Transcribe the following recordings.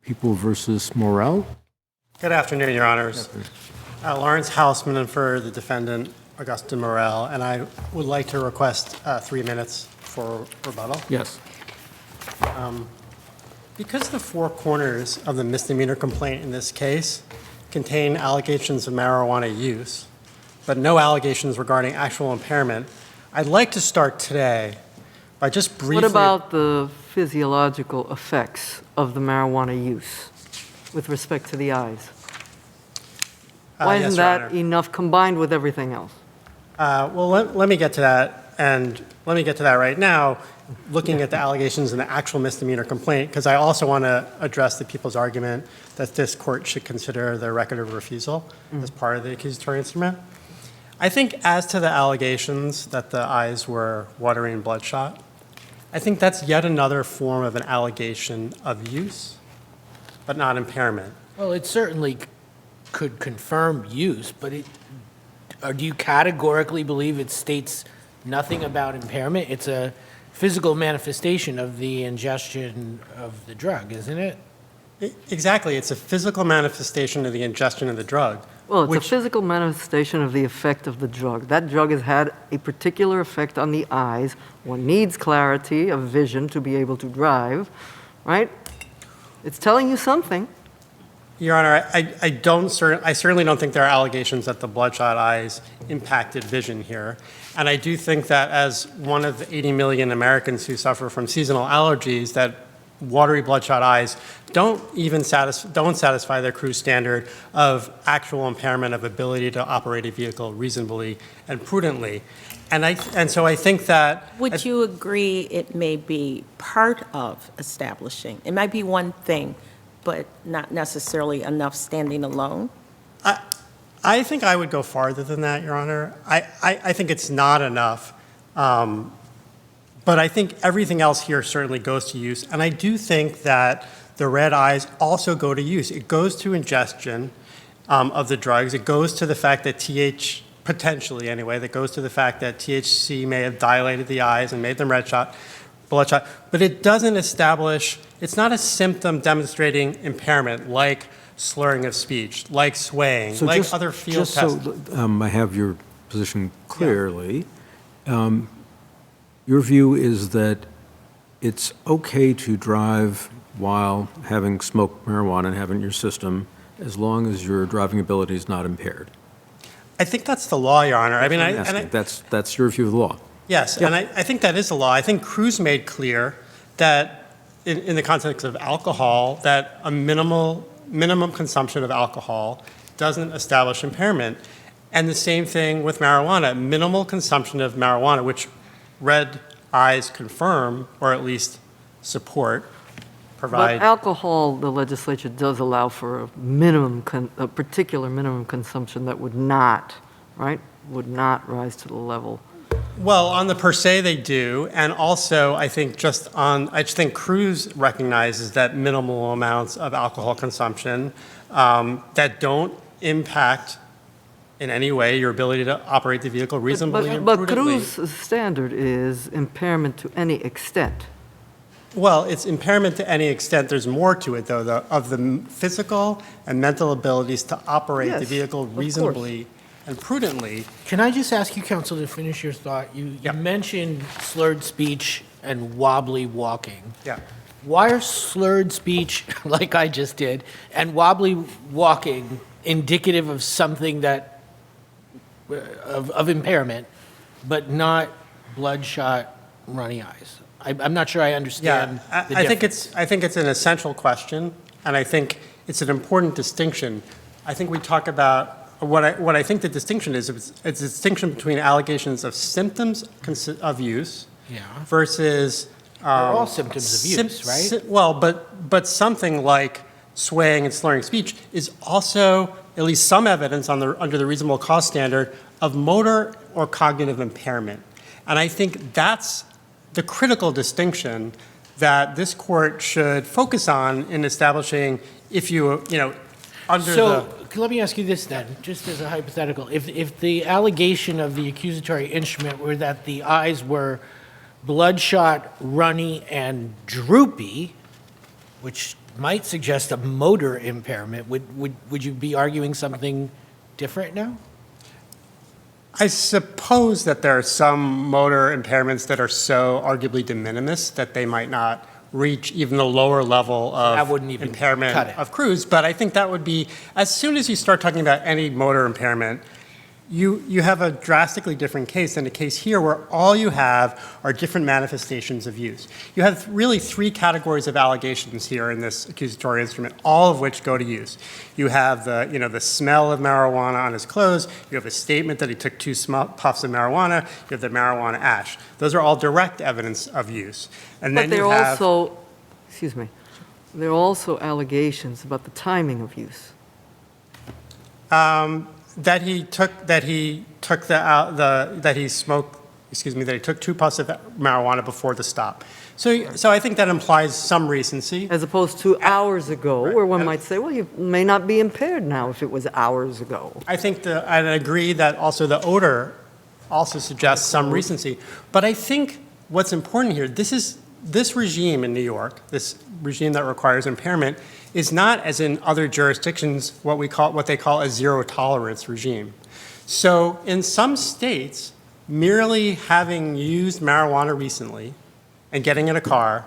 People versus Morel. Good afternoon, Your Honors. Lawrence Hausman for the defendant, Agustin Morel, and I would like to request 3 minutes for rebuttal. Yes. Because the four corners of the misdemeanor complaint in this case contain allegations of marijuana use, but no allegations regarding actual impairment, I'd like to start today by just briefly... What about the physiological effects of the marijuana use with respect to the eyes? Why yes, isn't Your that Honor. enough combined with everything else? Well, let me get to that, and let me get to that right now, looking at the allegations in the actual misdemeanor complaint, because I also want to address the people's argument that this court should consider the record of refusal as part of the accusatory instrument. I think as to the allegations that the eyes were watery and bloodshot, I think that's yet another form of an allegation of use, but not impairment. Well, it certainly could confirm use, but or do you categorically believe it states nothing about impairment? It's a physical manifestation of the ingestion of the drug, isn't it? Exactly. It's a physical manifestation of the ingestion of the drug. Well, it's which- a physical manifestation of the effect of the drug. That drug has had a particular effect on the eyes. One needs clarity of vision to be able to drive, right? It's telling you something. Your Honor, I certainly don't think there are allegations that the bloodshot eyes impacted vision here. And I do think that as one of the 80 million Americans who suffer from seasonal allergies, that watery bloodshot eyes don't satisfy their Cruz standard of actual impairment of ability to operate a vehicle reasonably and prudently. And so I think that... Would you agree it may be part of establishing? It might be one thing, but not necessarily enough standing alone? I think I would go farther than that, Your Honor. I think it's not enough. But I think everything else here certainly goes to use. And I do think that the red eyes also go to use. It goes to ingestion of the drugs. It goes to the fact that potentially anyway, that goes to the fact that THC may have dilated the eyes and made them bloodshot. But it doesn't establish, it's not a symptom demonstrating impairment like slurring of speech, like swaying, So like just, other field just tests. so I have your position clearly, your view is that it's okay to drive while having smoked marijuana and having it in your system as long as your driving ability is not impaired. I think that's the law, Your Honor. I mean, I'm asking. That's your view of the law. yes, and I think that is the law. I think Cruz made clear that in the context of alcohol, that a minimum consumption of alcohol doesn't establish impairment. And the same thing with marijuana. Minimal consumption of marijuana, which red eyes confirm, or at least support, provide. But alcohol, the legislature does allow for a particular minimum consumption that would not, right, would not rise to the level. Well, on the per se they do, and also I think I just think Cruz recognizes that minimal amounts of alcohol consumption that don't impact in any way your ability to operate the vehicle reasonably and But prudently. Cruz's standard is impairment to any extent. Well, it's impairment to any extent. There's more to it, though, of the physical and mental abilities to operate the Yes, vehicle of course. reasonably and prudently. Can I just ask you, counsel, to finish your thought? You Yeah. mentioned slurred speech and wobbly walking. Yeah. Why are slurred speech, like I just did, and wobbly walking indicative of something that, of impairment, but not bloodshot, runny eyes? I'm not sure I understand the I difference. think it's an essential question, and I think it's an important distinction. I think we talk about what I think the distinction is. It's a distinction between allegations of symptoms of use Yeah. versus They're all symptoms of use, right? Well, but something like swaying and slurring speech is also at least some evidence under the reasonable cause standard of motor or cognitive impairment, and I think that's the critical distinction that this court should focus on in establishing if under So, let me ask you this then, just as a hypothetical. If the allegation of the accusatory instrument were that the eyes were bloodshot, runny, and droopy, which might suggest a motor impairment. Would you be arguing something different now? I suppose that there are some motor impairments that are so arguably de minimis that they might not reach even the lower level That of wouldn't even impairment cut it. of cruise. But I think that would be, as soon as you start talking about any motor impairment, you have a drastically different case than a case here where all you have are different manifestations of use. You have really three categories of allegations here in this accusatory instrument, all of which go to use. You have the smell of marijuana on his clothes. You have a statement that he took 2 puffs of marijuana. You have the marijuana ash. Those are all direct evidence of use. And But then there you are have, also, excuse me, there are also allegations about the timing of use. that he took that he took 2 puffs of marijuana before the stop. So I think that implies some recency. As opposed to hours ago, Right. where one might say, well, you may not be impaired now if it was hours ago. I think I agree that also the odor also suggests some recency. But I think what's important here, this regime in New York, this regime that requires impairment, is not, as in other jurisdictions, what they call a zero tolerance regime. So in some states, merely having used marijuana recently and getting in a car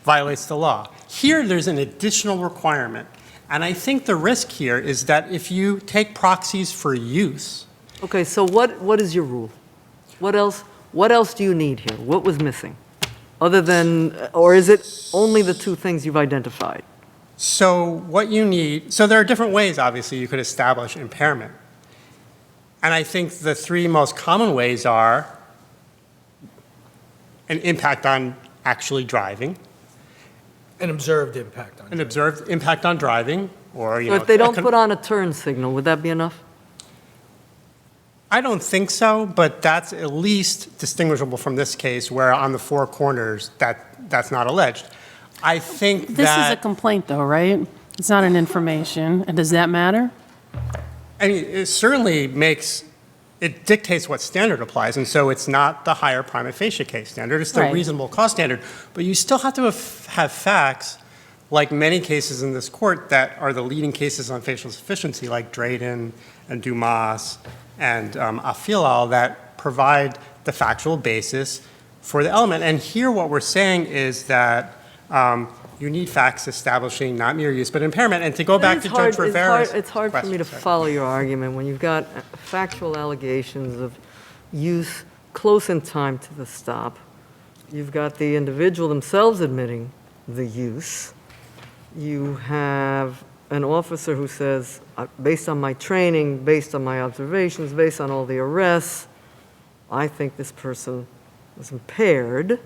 violates the law. Here, there's an additional requirement. And I think the risk here is that if you take proxies for use, Okay, so what is your rule? What else do you need here? What was missing? Other than, or is it only the 2 things you've identified? so what you need, so there are different ways, obviously, you could establish impairment. And I think the 3 most common ways are an impact on actually driving, An observed impact on an observed impact on driving, or, So if they don't put on a turn signal, would that be enough? I don't think so, but that's at least distinguishable from this case where on the 4 corners, that's not alleged. I think This is a that, complaint, though, right? It's not an information. And does that matter? I mean, it certainly it dictates what standard applies, and so it's not the higher prima facie case standard, it's the Right. reasonable cause standard. But you still have to have facts, like many cases in this court that are the leading cases on facial sufficiency, like Drayden and Dumas and Afilal, that provide the factual basis for the element. And here what we're saying is that you need facts establishing not mere use, but impairment. And to go back to Judge Rivera's It's hard for me to question, sorry. follow your argument when you've got factual allegations of use close in time to the stop. You've got the individual themselves admitting the use. You have an officer who says, based on my training, based on my observations, based on all the arrests, I think this person was impaired.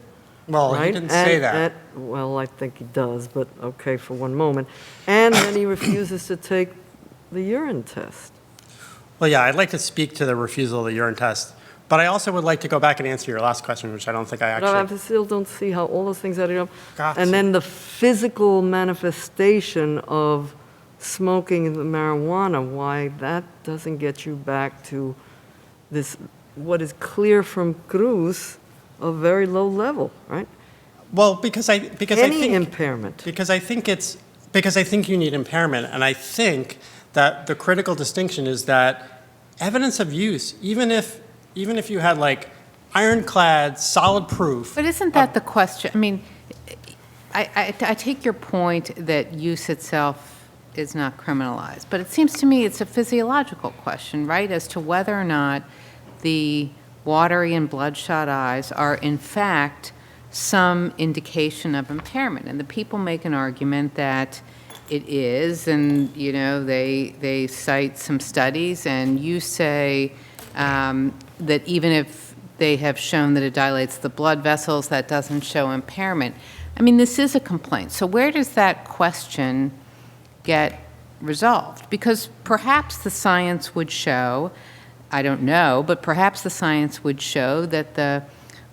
Well, he Right? didn't say that. Well, I think he does, but okay, for one moment. And then he refuses to take the urine test. Well, yeah, I'd like to speak to the refusal of the urine test, but I also would like to go back and answer your last question, which I don't think I But I actually still don't see how all those things add up. got. And then the physical manifestation of smoking the marijuana, why that doesn't get you back to this, what is clear from Cruz, a very low level, right? Well, because I think impairment. because I think you need impairment, and I think that the critical distinction is that evidence of use, even if you had like ironclad, solid proof. But isn't that the question? I mean, I take your point that use itself is not criminalized, but it seems to me it's a physiological question, right, as to whether or not the watery and bloodshot eyes are in fact some indication of impairment. And the people make an argument that it is, and, you know, they cite some studies, and you say that even if they have shown that it dilates the blood vessels, that doesn't show impairment. I mean, this is a complaint. So where does that question get resolved? Because perhaps the science would show, I don't know, but perhaps the science would show that the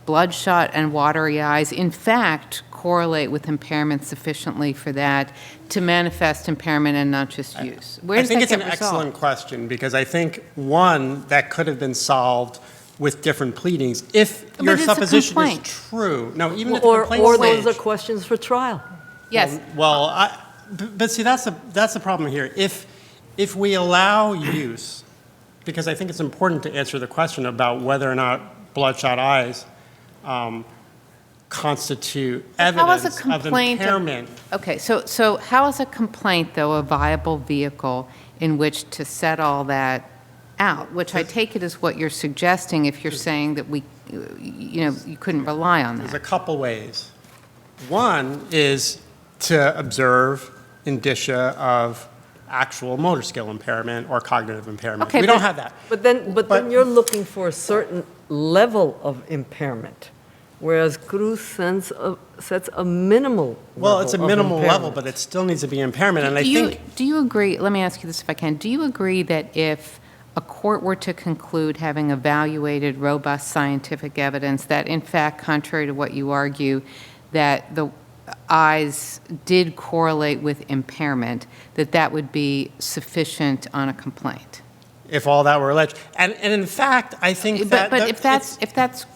bloodshot and watery eyes, in fact, correlate with impairment sufficiently for that to manifest impairment and not just use. Where I does think that it's an get excellent resolved? question, because I think, one, that could have been solved with different pleadings. If your it's a supposition is complaint. true, no, even at the Or complaint those are stage. questions for trial. Yes. But see, that's the problem here. If we allow use, because I think it's important to answer the question about whether or not bloodshot eyes constitute evidence of impairment. Okay, so how is a complaint, though, a viable vehicle in which to set all that out? Which I take it is what you're suggesting if you're saying that you couldn't rely on There's a that. couple ways. One is to observe indicia of actual motor skill impairment or cognitive impairment. Okay, We don't but- have that. But then you're looking for a certain level of impairment, whereas Cruz sets a minimal Well, it's a level of minimal level, impairment. but it still needs to be impairment, and I Do you- think, Do you agree, let me ask you this if I can, do you agree that if a court were to conclude, having evaluated robust scientific evidence, that in fact, contrary to what you argue, that the eyes did correlate with impairment, that that would be sufficient on a complaint? if all that were alleged, and in fact, I think that. But if that's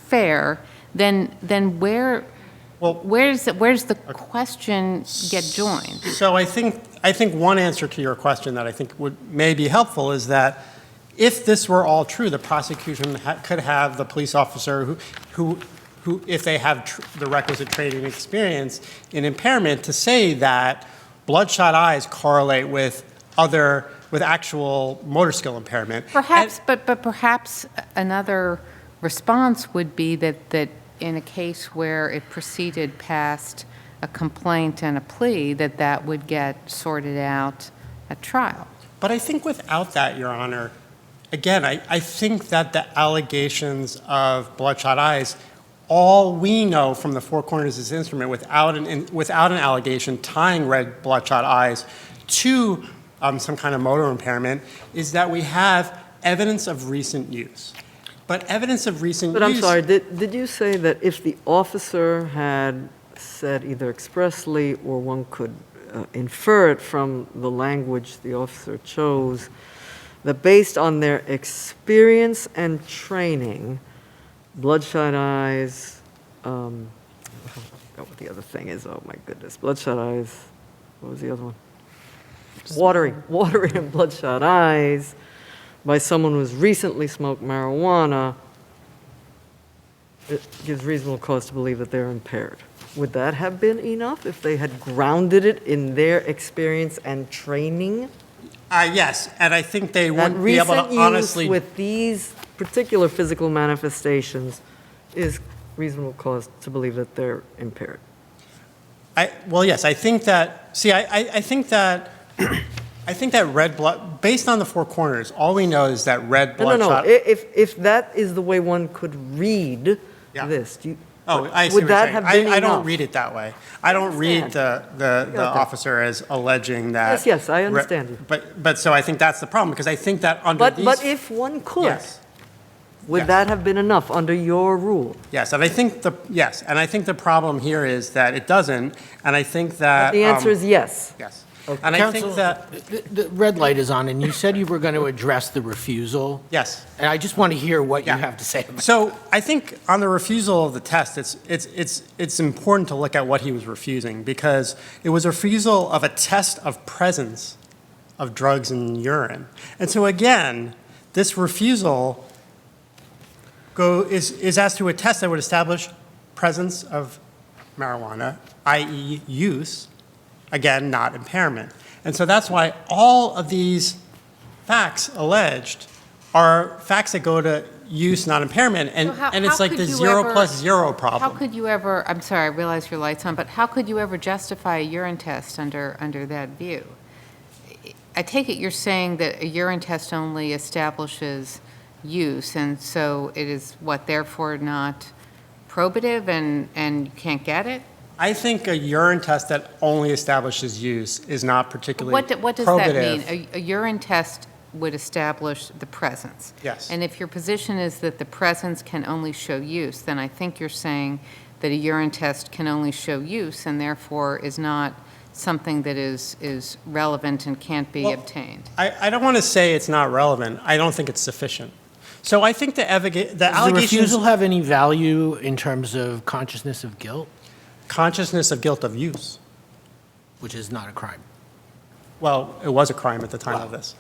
fair, then where's the question get joined? So I think one answer to your question that I think may be helpful is that if this were all true, the prosecution could have the police officer who if they have the requisite training and experience in impairment, to say that bloodshot eyes correlate with actual motor skill impairment. Perhaps, but perhaps another response would be that in a case where it proceeded past a complaint and a plea, that would get sorted out at trial. But I think without that, Your Honor, again, I think that the allegations of bloodshot eyes, all we know from the four corners of this instrument, without an allegation tying red bloodshot eyes to some kind of motor impairment, is that we have evidence of recent use. But evidence of recent use. But I'm sorry, did you say that if the officer had said either expressly or one could infer it from the language the officer chose, that based on their experience and training, bloodshot eyes, I forgot what the other thing is, oh my goodness, bloodshot eyes, what was the other one? Watery and bloodshot eyes by someone who's recently smoked marijuana, it gives reasonable cause to believe that they're impaired. Would that have been enough if they had grounded it in their experience and training? Yes, and I think they That wouldn't be able recent to honestly. use with these particular physical manifestations is reasonable cause to believe that they're impaired. Well, yes, I think that. See, I think that. I think that red blood, based on the four corners, all we know is that red No, bloodshot. if that is the way one could read Yeah. this, do you? Oh, I see would what you're that saying. have been I don't enough? read it that way. I don't read the that. officer as alleging that. Yes, I understand you. But so I think that's the problem, because I think that under these. But if one could, Yes. would Yes. that have been enough under your rule? Yes, and I think the problem here is that it doesn't, and I think that. The answer is yes. Yes. And I think Counsel, that, the red light is on, and you said you were going to address the refusal. yes. And I just want to hear what you Yeah. have to say about it. So I think on the refusal of the test, it's important to look at what he was refusing, because it was a refusal of a test of presence of drugs in urine. And so again, this refusal is asked to a test that would establish presence of marijuana, i.e. use, again, not impairment. And so that's why all of these facts alleged are facts that go to use, not impairment, and So how it's like could the you 0 ever- plus 0 How problem. could you ever, I'm sorry, I realize your light's on, but how could you ever justify a urine test under that view? I take it you're saying that a urine test only establishes use, and so it is, therefore not probative and you can't get it? I think a urine test that only establishes use is not particularly What does that probative. mean? A urine test would establish the presence. Yes. And if your position is that the presence can only show use, then I think you're saying that a urine test can only show use and therefore is not something that is relevant and can't be Well, obtained. I don't want to say it's not relevant. I don't think it's sufficient. So I think the Does the allegations. refusal have any value in terms of consciousness of guilt? consciousness of guilt of use. Which is not a crime. Well, it was a crime at the time of this.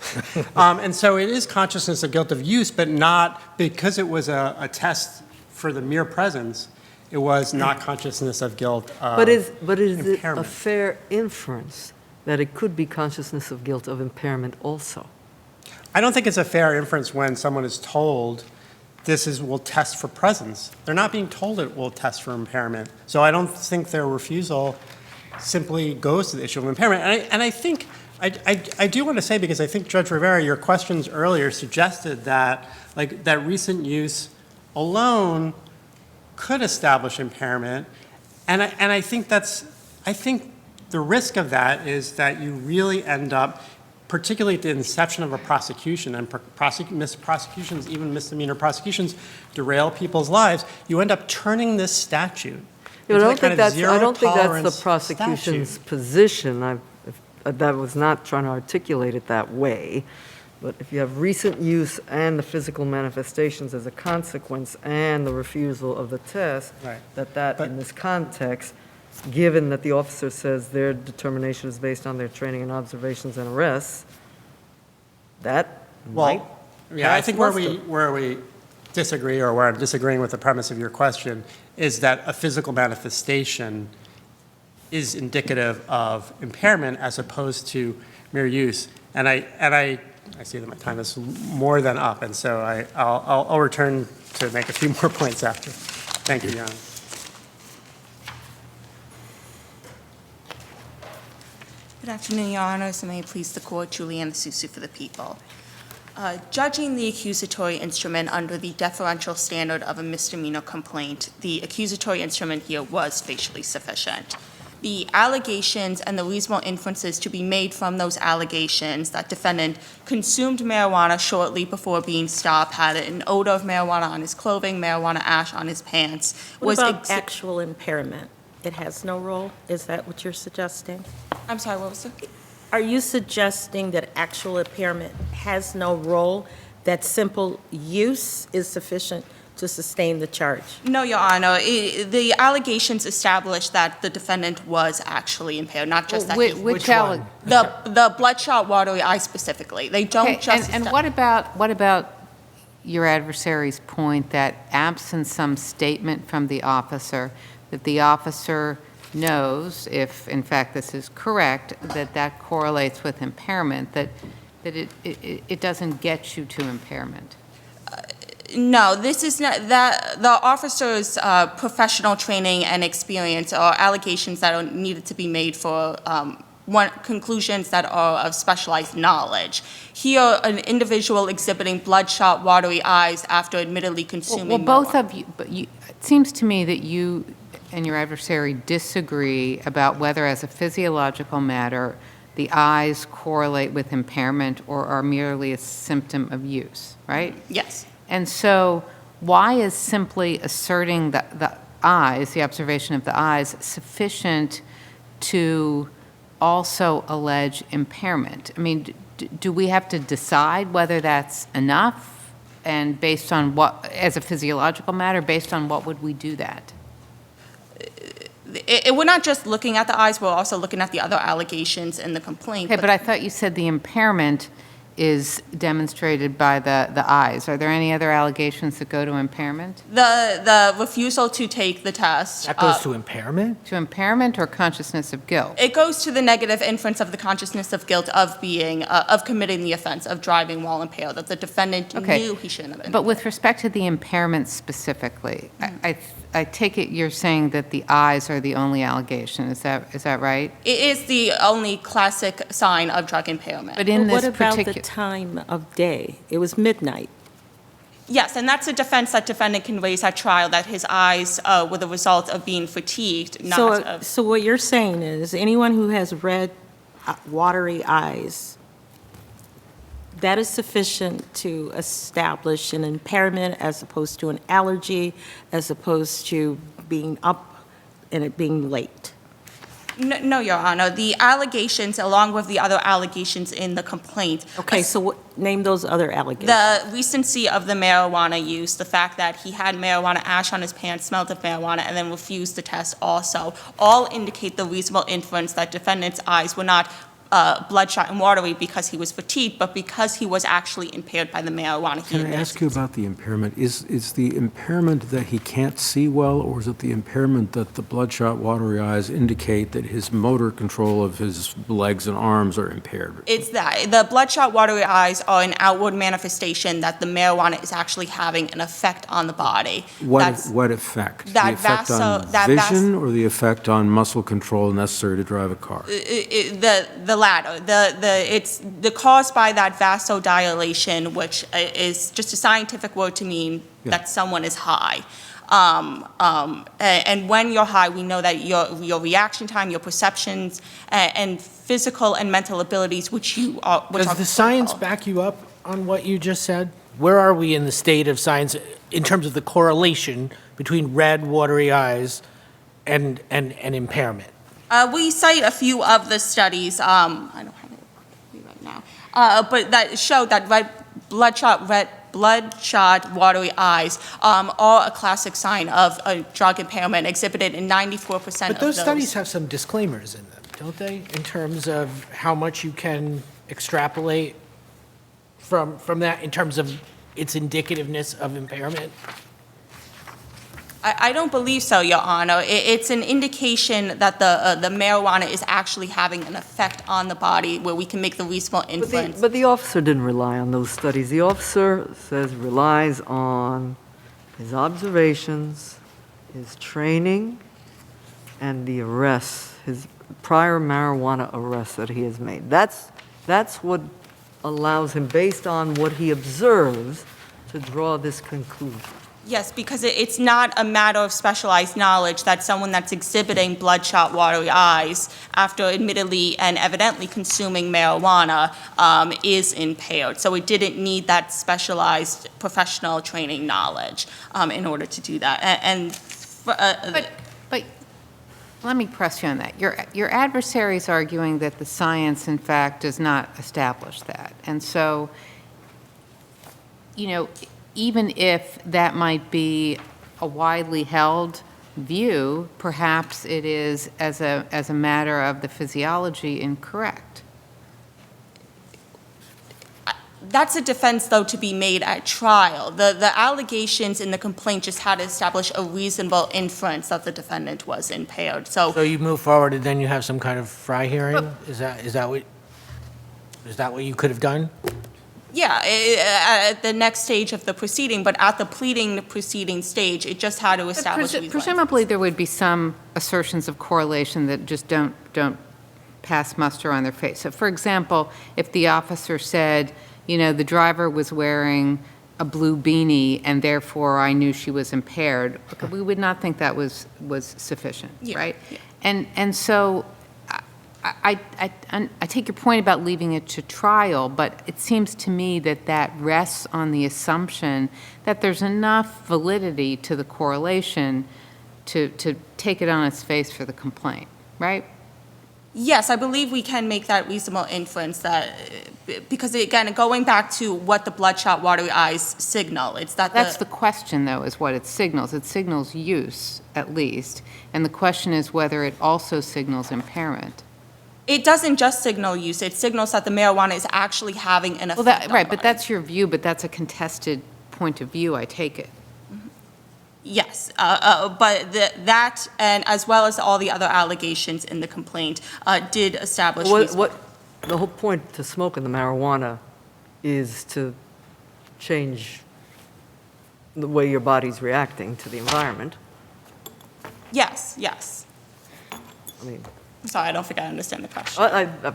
And so it is consciousness of guilt of use, but not, because it was a test for the mere presence, it was not consciousness of guilt of But is it a impairment. fair inference that it could be consciousness of guilt of impairment also? I don't think it's a fair inference when someone is told will test for presence. They're not being told it will test for impairment. So I don't think their refusal simply goes to the issue of impairment. And I think, I do want to say, because I think Judge Rivera, your questions earlier suggested that, like, that recent use alone could establish impairment. And I think the risk of that is that you really end up, particularly at the inception of a prosecution, and prosecutions, even misdemeanor prosecutions, derail people's lives, you end up turning this statute I don't think into that kind of I don't think that's the zero-tolerance prosecution's statute. position. That was not trying to articulate it that way. But if you have recent use and the physical manifestations as a consequence and the refusal of the test, Right. that But- in this context, given that the officer says their determination is based on their training and observations and arrests, that might Well, yeah, I pass think muster. where we disagree, or where I'm disagreeing with the premise of your question, is that a physical manifestation is indicative of impairment as opposed to mere use. And I see that my time is more than up, and so I'll return to make a few more points after. Thank you, Your Honor. Good afternoon, Your Honors, and may it please the Court, Julianne Susu for the people. Judging the accusatory instrument under the deferential standard of a misdemeanor complaint, the accusatory instrument here was facially sufficient. The allegations and the reasonable inferences to be made from those allegations that defendant consumed marijuana shortly before being stopped, had an odor of marijuana on his clothing, marijuana ash on his pants. What about actual impairment? It has no role? Is that what you're suggesting? I'm sorry, what was it? Are you suggesting that actual impairment has no role, that simple use is sufficient to sustain the charge? No, Your Honor. The allegations established that the defendant was actually impaired, not just that Which one? the bloodshot watery eye specifically. They don't Okay, just. and what about your adversary's point that absent some statement from the officer, that the officer knows, if in fact this is correct, that correlates with impairment, that it doesn't get you to impairment? No, this is not, that the officer's professional training and experience are allegations that are needed to be made for conclusions that are of specialized knowledge. Here, an individual exhibiting bloodshot, watery eyes after admittedly consuming Well, both marijuana. of you, but it seems to me that you and your adversary disagree about whether, as a physiological matter, the eyes correlate with impairment or are merely a symptom of use, right? Yes. And so why is simply asserting the eyes, the observation of the eyes, sufficient to also allege impairment? I mean, do we have to decide whether that's enough? And based on what, as a physiological matter, based on what would we do that? We're not just looking at the eyes, we're also looking at the other allegations in the complaint. Okay, but I thought you said the impairment is demonstrated by the eyes. Are there any other allegations that go to impairment? The refusal to take the test. That goes to impairment? To impairment or consciousness of guilt? It goes to the negative inference of the consciousness of guilt of being, of committing the offense of driving while impaired, that the defendant Okay. knew he shouldn't have been. But with respect to the impairment specifically, I take it you're saying that the eyes are the only allegation. Is that right? It is the only classic sign of drug impairment. But in Well, this what about the particular, time of day? It was midnight. Yes, and that's a defense that defendant can raise at trial, that his eyes were the result of being fatigued, not of. So what you're saying is anyone who has red, watery eyes, that is sufficient to establish an impairment as opposed to an allergy, as opposed to being up and it being late. No, Your Honor. The allegations, along with the other allegations in the complaint. Okay, so name those other allegations. The recency of the marijuana use, the fact that he had marijuana ash on his pants, smelled of marijuana, and then refused the test also, all indicate the reasonable inference that defendant's eyes were not bloodshot and watery because he was fatigued, but because he was actually impaired by the marijuana he Can I ask you administered. about the impairment? Is the impairment that he can't see well, or is it the impairment that the bloodshot, watery eyes indicate that his motor control of his legs and arms are impaired? It's that. The bloodshot, watery eyes are an outward manifestation that the marijuana is actually having an effect on the body. That's- What effect? that The effect on vision or the effect on muscle control necessary to drive a car? The latter. It's caused by that vasodilation, which is just a scientific word to mean that someone is high. And when you're high, we know that your reaction time, your perceptions, and physical and mental abilities, which are Does the science critical. back you up on what you just said? Where are we in the state of science in terms of the correlation between red, watery eyes and impairment? We cite a few of the studies, I don't have it right now, but that show that bloodshot, watery eyes are a classic sign of a drug impairment exhibited in 94% of But those those. studies have some disclaimers in them, don't they? In terms of how much you can extrapolate from that, in terms of its indicativeness of impairment? I don't believe so, Your Honor. It's an indication that the marijuana is actually having an effect on the body where we can make the reasonable inference. But the officer didn't rely on those studies. The officer relies on his observations, his training, and the arrests, his prior marijuana arrests that he has made. That's what allows him, based on what he observes, to draw this conclusion. Yes, because it's not a matter of specialized knowledge that someone that's exhibiting bloodshot, watery eyes after admittedly and evidently consuming marijuana is impaired. So it didn't need that specialized professional training knowledge in order to do that. But let me press you on that. Your adversary is arguing that the science, in fact, does not establish that. And so, even if that might be a widely held view, perhaps it is, as a matter of the physiology, incorrect. That's a defense, though, to be made at trial. The allegations in the complaint just had to establish a reasonable inference that the defendant was impaired. So you move forward and then you have some kind of Fry hearing? Is that what you could have done? Yeah, at the next stage of the proceeding, but at the pleading proceeding stage, it just had to establish a reasonable Presumably, there would be some assertions of correlation that just don't pass muster on their face. So, for example, if the officer said, the driver was wearing a blue beanie and therefore I knew she was impaired, we would not think that was sufficient, Yeah, right? yeah. And so I take your point about leaving it to trial, but it seems to me that rests on the assumption that there's enough validity to the correlation to take it on its face for the complaint, right? Yes, I believe we can make that reasonable inference because again, going back to what the bloodshot watery eyes signal, it's that That's the question, though, is what it signals. It signals use, at least, and the question is whether it also signals impairment. it doesn't just signal use, it signals that the marijuana is actually having an effect on the Right, but body. that's your view, but that's a contested point of view, I take it. Yes, but that, and as well as all the other allegations in the complaint, did establish The whole point to smoking the marijuana is to change the way your body's reacting to the environment. Yes. I mean, I'm sorry, I don't think I understand the question. I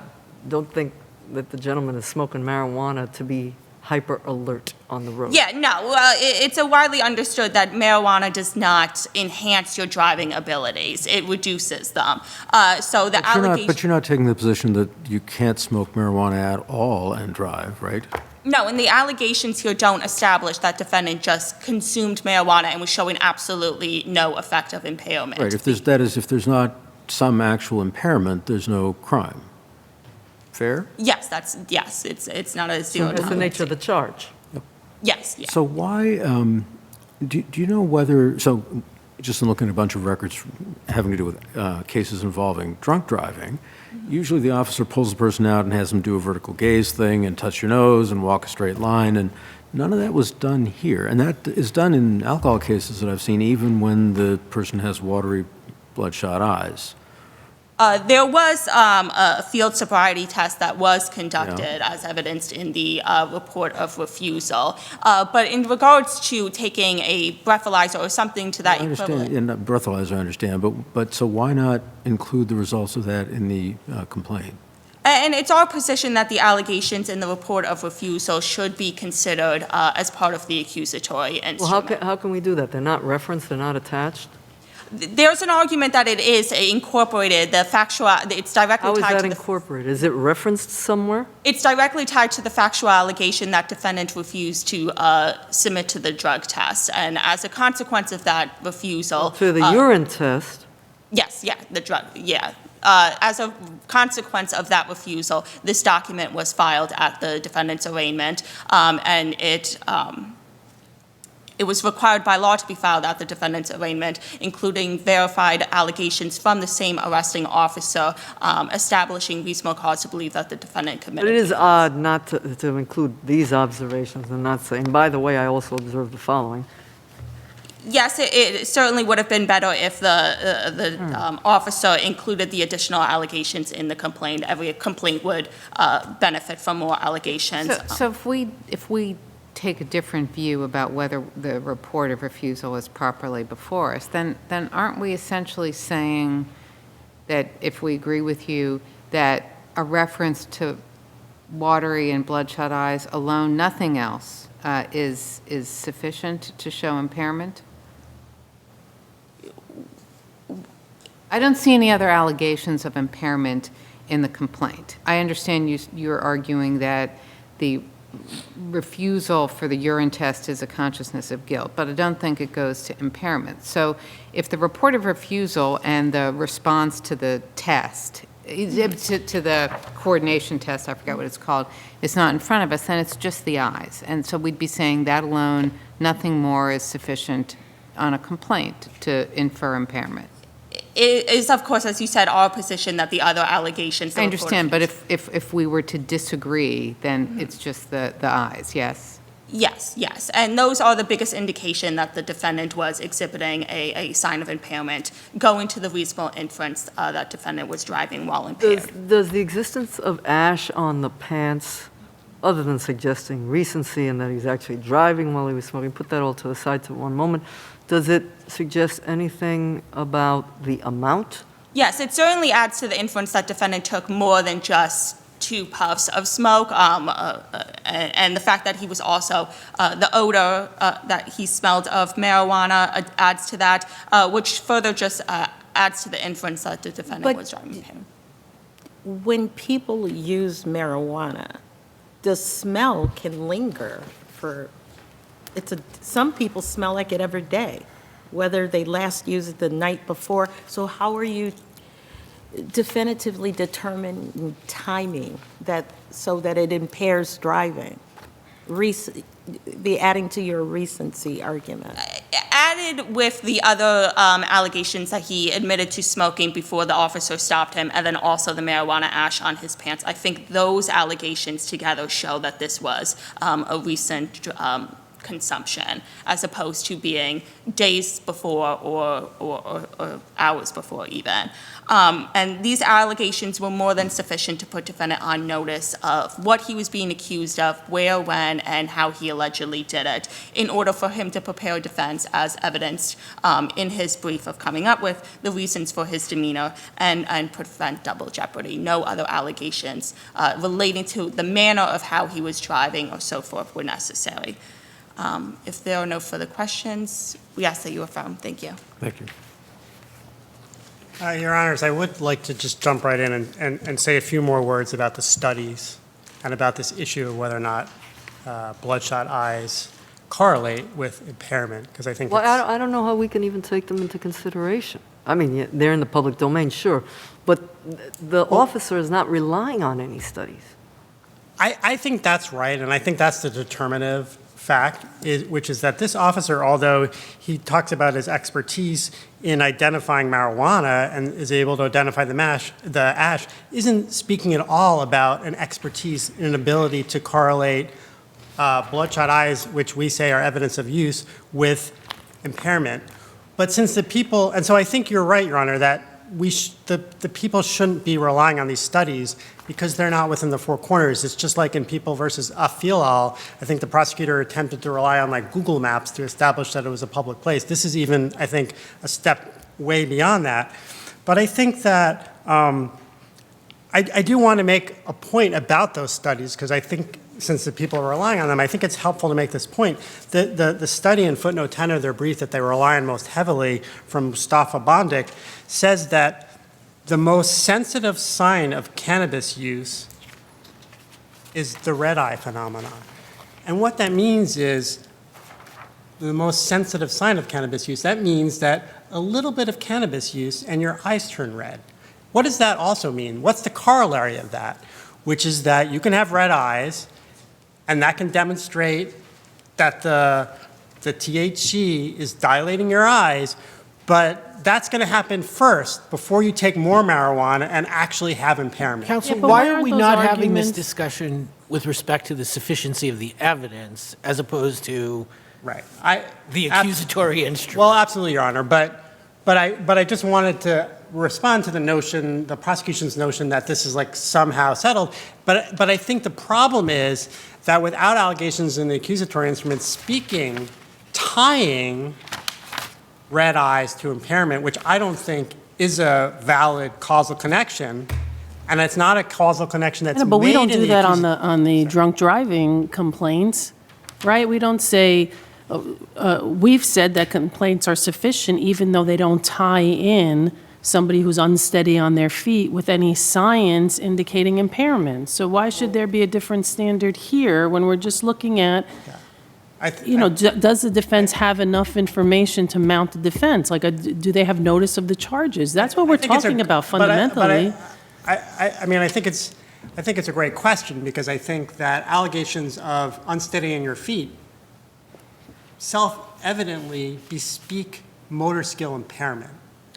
don't think that the gentleman is smoking marijuana to be hyper alert on the road. Yeah, no, it's a widely understood that marijuana does not enhance your driving abilities. It reduces them. So the allegation. But you're not taking the position that you can't smoke marijuana at all and drive, right? No, and the allegations here don't establish that defendant just consumed marijuana and was showing absolutely no effect of impairment. Right, if there's not some actual impairment, there's no crime. Fair? Yes, it's not a zero That's the tolerance. nature of the charge. Yes, yeah. So why, do you know whether, so just in looking at a bunch of records having to do with cases involving drunk driving, usually the officer pulls the person out and has them do a vertical gaze thing and touch your nose and walk a straight line, and none of that was done here. And that is done in alcohol cases that I've seen, even when the person has watery, bloodshot eyes. There was a field sobriety test that was conducted, as evidenced in the report of refusal. But in regards to taking a breathalyzer or something to that I equivalent. understand, and breathalyzer, I understand, but so why not include the results of that in the complaint? And it's our position that the allegations in the report of refusal should be considered as part of the accusatory Well, instrument. how can we do that? They're not referenced, they're not attached? There's an argument that it is incorporated, the factual, it's directly How is tied that to the. incorporated? Is it referenced somewhere? It's directly tied to the factual allegation that defendant refused to submit to the drug test. And as a consequence of that refusal. To the urine test? Yes, yeah, the drug, yeah. As a consequence of that refusal, this document was filed at the defendant's arraignment, and it was required by law to be filed at the defendant's arraignment, including verified allegations from the same arresting officer, establishing reasonable cause to believe that the defendant committed. But it is the offense. odd not to include these observations and not say, and by the way, I also observed the following. Yes, it certainly would have been better if the officer included the additional allegations in the complaint. Every complaint would benefit from more allegations. So if we take a different view about whether the report of refusal is properly before us, then aren't we essentially saying that if we agree with you, that a reference to watery and bloodshot eyes alone, nothing else, is sufficient to show impairment? I don't see any other allegations of impairment in the complaint. I understand you're arguing that the refusal for the urine test is a consciousness of guilt, but I don't think it goes to impairment. So if the report of refusal and the response to the test, to the coordination test, I forget what it's called, is not in front of us, then it's just the eyes. And so we'd be saying that alone, nothing more is sufficient on a complaint to infer impairment. It is, of course, as you said, our position that the other allegations. I understand, but if we were to disagree, then it's just the eyes, yes? Yes. And those are the biggest indication that the defendant was exhibiting a sign of impairment, going to the reasonable inference that defendant was driving while impaired. Does the existence of ash on the pants, other than suggesting recency and that he's actually driving while he was smoking, put that all to the side for one moment, does it suggest anything about the amount? Yes, it certainly adds to the inference that defendant took more than just 2 puffs of smoke, and the fact that he was also, the odor that he smelled of marijuana adds to that, which further just adds to the inference that the defendant But- was driving impaired. When people use marijuana, the smell can linger for, some people smell like it every day, whether they last used it the night before. So how are you definitively determining timing so that it impairs driving? Be adding to your recency argument. Added with the other allegations that he admitted to smoking before the officer stopped him, and then also the marijuana ash on his pants. I think those allegations together show that this was a recent consumption, as opposed to being days before or hours before even. And these allegations were more than sufficient to put defendant on notice of what he was being accused of, where, when, and how he allegedly did it, in order for him to prepare a defense as evidenced in his brief of coming up with the reasons for his demeanor and prevent double jeopardy. No other allegations relating to the manner of how he was driving or so forth were necessary. If there are no further questions, we ask that you affirm. Thank you. Thank you. Your Honors, I would like to just jump right in and say a few more words about the studies and about this issue of whether or not bloodshot eyes correlate with impairment, because I think Well, I don't know how we can even take them into consideration. I mean, yeah, they're in the public domain, sure, but the officer is not relying on any studies. I think that's right, and I think that's the determinative fact, which is that this officer, although he talks about his expertise in identifying marijuana and is able to identify the ash, isn't speaking at all about an expertise in an ability to correlate bloodshot eyes, which we say are evidence of use, with impairment. But since the people, and so I think you're right, Your Honor, that the people shouldn't be relying on these studies because they're not within the four corners. It's just like in People versus Afilal, I think the prosecutor attempted to rely on like Google Maps to establish that it was a public place. This is even, I think, a step way beyond that. But I think that I do want to make a point about those studies because I think since the people are relying on them, I think it's helpful to make this point. The study in footnote 10 of their brief that they rely on most heavily from Mustafa Bondik says that the most sensitive sign of cannabis use is the red eye phenomenon. And what that means is the most sensitive sign of cannabis use, that means that a little bit of cannabis use and your eyes turn red. What does that also mean? What's the corollary of that? Which is that you can have red eyes, and that can demonstrate that the THC is dilating your eyes, but that's going to happen first before you take more marijuana and actually have impairment. Counsel, Yeah, but why why are aren't we those not having this arguments- discussion with respect to the sufficiency of the evidence as opposed to Right. the accusatory instrument? Well, absolutely, Your Honor, but I just wanted to respond to the notion, the prosecution's notion that this is like somehow settled. But I think the problem is that without allegations in the accusatory instrument tying red eyes to impairment, which I don't think is a valid causal connection, and it's not a causal connection that's But we made don't in do the that on the drunk driving complaints, right? We don't say, we've said that complaints are sufficient even though they don't tie in somebody who's unsteady on their feet with any science indicating impairment. So why should there be a different standard here when we're just looking at, does the defense have enough information to mount the defense? Like, do they have notice of the charges? That's what we're talking about fundamentally. I mean, I think it's a great question because I think that allegations of unsteadying your feet self-evidently bespeak motor skill impairment.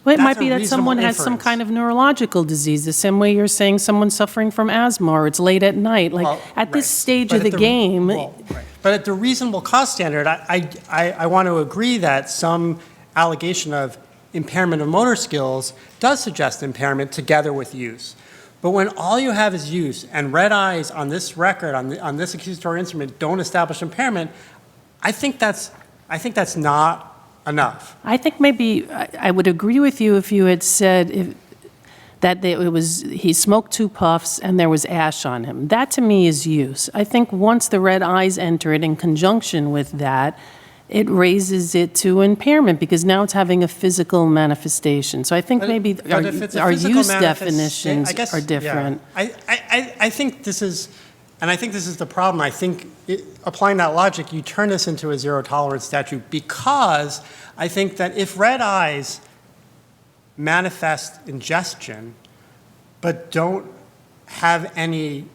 Well, it That's might a be that reasonable someone has some inference. kind of neurological disease, the same way you're saying someone's suffering from asthma or it's late at night. Like, Well, at this right. stage But of at the game, well, right. But at the reasonable cause standard, I want to agree that some allegation of impairment of motor skills does suggest impairment together with use. But when all you have is use and red eyes on this record, on this accusatory instrument, don't establish impairment, I think that's not enough. I think maybe I would agree with you if you had said that he smoked 2 puffs and there was ash on him. That to me is use. I think once the red eyes enter it in conjunction with that, it raises it to impairment because now it's having a physical manifestation. So I think maybe But our if it's a physical use manifestation, definitions I guess, are different. Yeah. I think this is, and I think this is the problem. I think applying that logic, you turn this into a zero tolerance statute because I think that if red eyes manifest ingestion but don't have any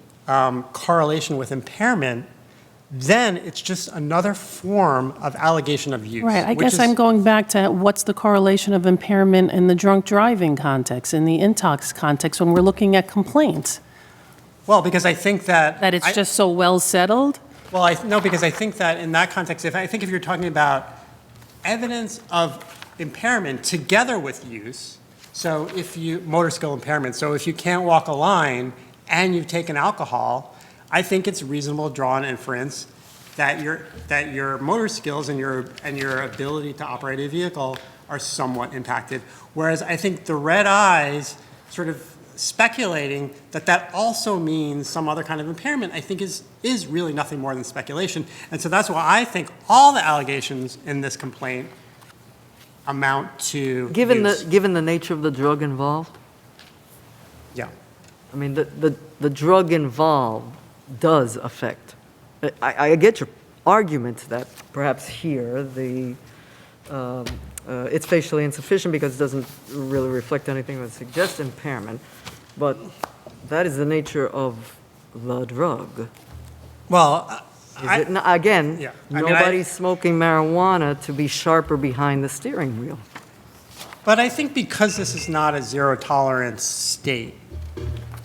correlation with impairment, then it's just another form of allegation of use. Right, I which guess is- I'm going back to what's the correlation of impairment in the drunk driving context, in the intox context, when we're looking at complaints? Well, because I think that... That it's just so well settled? Well, no, because I think that in that context, if you're talking about evidence of impairment together with use, so motor skill impairment, so if you can't walk a line and you've taken alcohol, I think it's reasonable to draw an inference that your motor skills and your ability to operate a vehicle are somewhat impacted. Whereas I think the red eyes sort of speculating that also means some other kind of impairment, I think is really nothing more than speculation. And so that's why I think all the allegations in this complaint amount to use. Given the nature of the drug involved, Yeah. I mean, the drug involved does affect. I get your argument that perhaps here the It's facially insufficient because it doesn't really reflect anything that suggests impairment, but that is the nature of the drug. Well, Is it, again, Yeah, I mean, nobody's smoking marijuana to be sharper behind the steering wheel. but I think because this is not a zero tolerance state,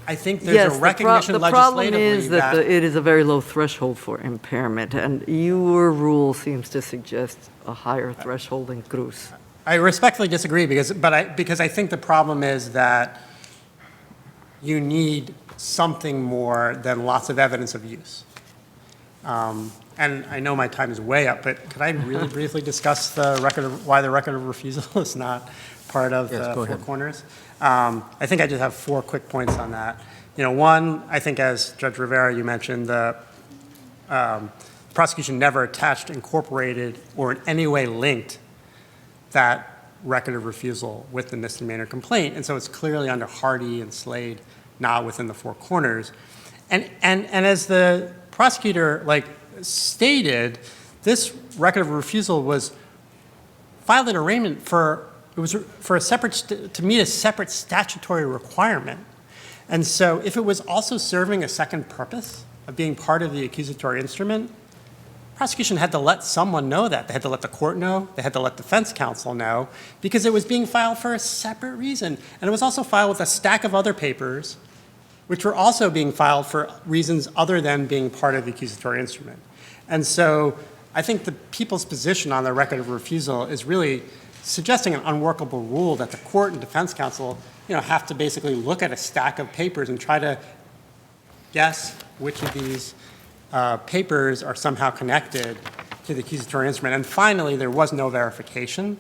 I think Yes, there's a recognition the problem legislatively is that it is a very low threshold for impairment, and your rule seems to suggest a higher threshold in Cruz. I respectfully disagree because I think the problem is that you need something more than lots of evidence of use. And I know my time is way up, but could I really briefly discuss why the record of refusal is not part of Yes, the go Four ahead. Corners? I think I just have 4 quick points on that. One, I think as Judge Rivera, you mentioned, the prosecution never attached, incorporated, or in any way linked that record of refusal with the misdemeanor complaint. And so it's clearly under Hardy and Slade, not within the Four Corners. And as the prosecutor stated, this record of refusal was filed in arraignment for a separate, to meet a separate statutory requirement. And so if it was also serving a second purpose of being part of the accusatory instrument, prosecution had to let someone know that. They had to let the court know. They had to let defense counsel know because it was being filed for a separate reason. And it was also filed with a stack of other papers which were also being filed for reasons other than being part of the accusatory instrument. And so I think the people's position on the record of refusal is really suggesting an unworkable rule that the court and defense counsel have to basically look at a stack of papers and try to guess which of these papers are somehow connected to the accusatory instrument. And finally, there was no verification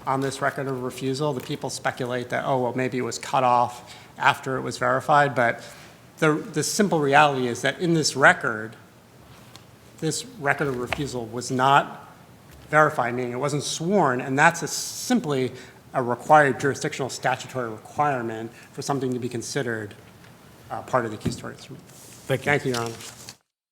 on this record of refusal. The people speculate that, oh, well, maybe it was cut off after it was verified, but the simple reality is that in this record of refusal was not verified, meaning it wasn't sworn, and that's simply a required jurisdictional statutory requirement for something to be considered part of the accusatory instrument. Thank you. Thank you, Your Honor.